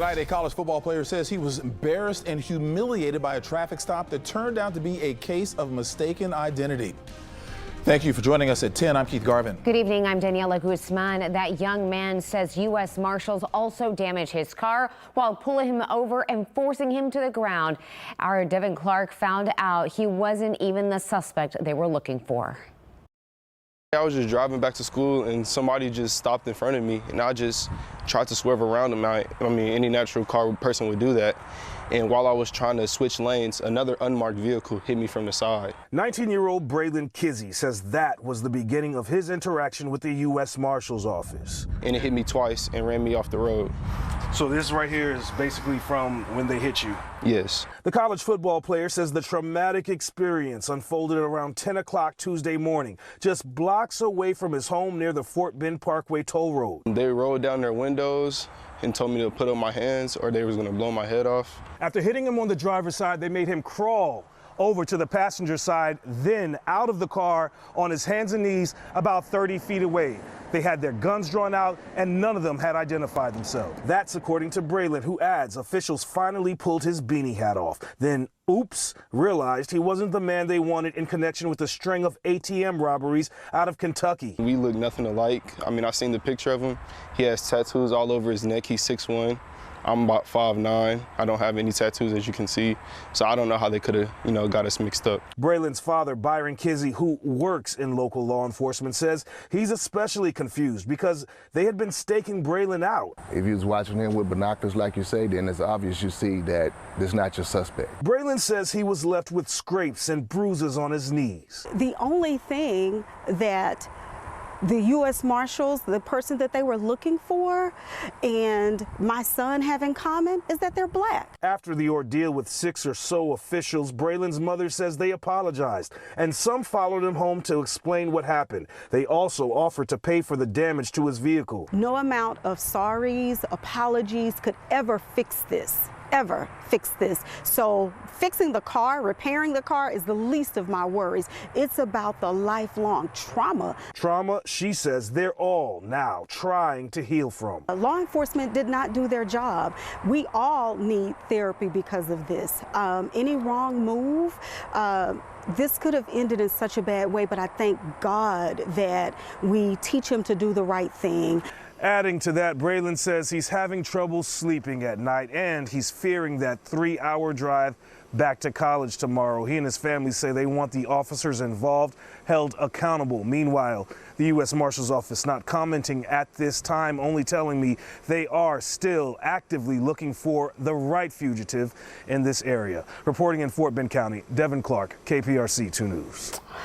Tonight, a college football player says he was embarrassed and humiliated by a traffic stop that turned out to be a case of mistaken identity. Thank you for joining us at 10. I'm Keith Garvin. Good evening. I'm Daniela Guzman. That young man says U.S. Marshals also damaged his car while pulling him over and forcing him to the ground. Our Devin Clark found out he wasn't even the suspect they were looking for. I was just driving back to school and somebody just stopped in front of me and I just tried to swerve around him. I mean, any natural car person would do that. And while I was trying to switch lanes, another unmarked vehicle hit me from the side. 19-year-old Braylon Kizzy says that was the beginning of his interaction with the US Marshals Office. And it hit me twice and ran me off the road. So this right here is basically from when they hit you? Yes. The college football player says the traumatic experience unfolded around 10 o'clock Tuesday morning, just blocks away from his home near the Fort Bend Parkway toll road. They rolled down their windows and told me to put up my hands or they was going to blow my head off. After hitting him on the driver's side, they made him crawl over to the passenger side, then out of the car on his hands and knees about 30 feet away. They had their guns drawn out, and none of them had identified themselves. That's according to Braylon, who adds officials finally pulled his beanie hat off. Then, oops, realized he wasn't the man they wanted in connection with a string of ATM robberies out of Kentucky. We look nothing alike. I mean, I seen the picture of him. He has tattoos all over his neck. He's 6'1". I'm about 5'9". I don't have any tattoos, as you can see. So I don't know how they could have, got us mixed up. Braylon's father, Byron Kizzy, who works in local law enforcement, says he's especially confused because they had been staking Braylon out. If you was watching him with binoculars like you say, then it's obvious you see that this not your suspect. Braylon says he was left with scrapes and bruises on his knees. The only thing that the U.S. Marshals, the person that they were looking for, and my son have in common is that they're black. After the ordeal with 6 or so officials, Braylon's mother says they apologized, and some followed him home to explain what happened. They also offered to pay for the damage to his vehicle. No amount of sorries, apologies could ever fix this. So fixing the car, repairing the car is the least of my worries. It's about the lifelong trauma. Trauma, she says, they're all now trying to heal from. Law enforcement did not do their job. We all need therapy because of this. Any wrong move, this could have ended in such a bad way, but I thank God that we teach him to do the right thing. Adding to that, Braylon says he's having trouble sleeping at night and he's fearing that 3-hour drive back to college tomorrow. He and his family say they want the officers involved held accountable. Meanwhile, the U.S. Marshals Office not commenting at this time, only telling me they are still actively looking for the right fugitive in this area. Reporting in Fort Bend County, Devin Clark, KPRC 2 News.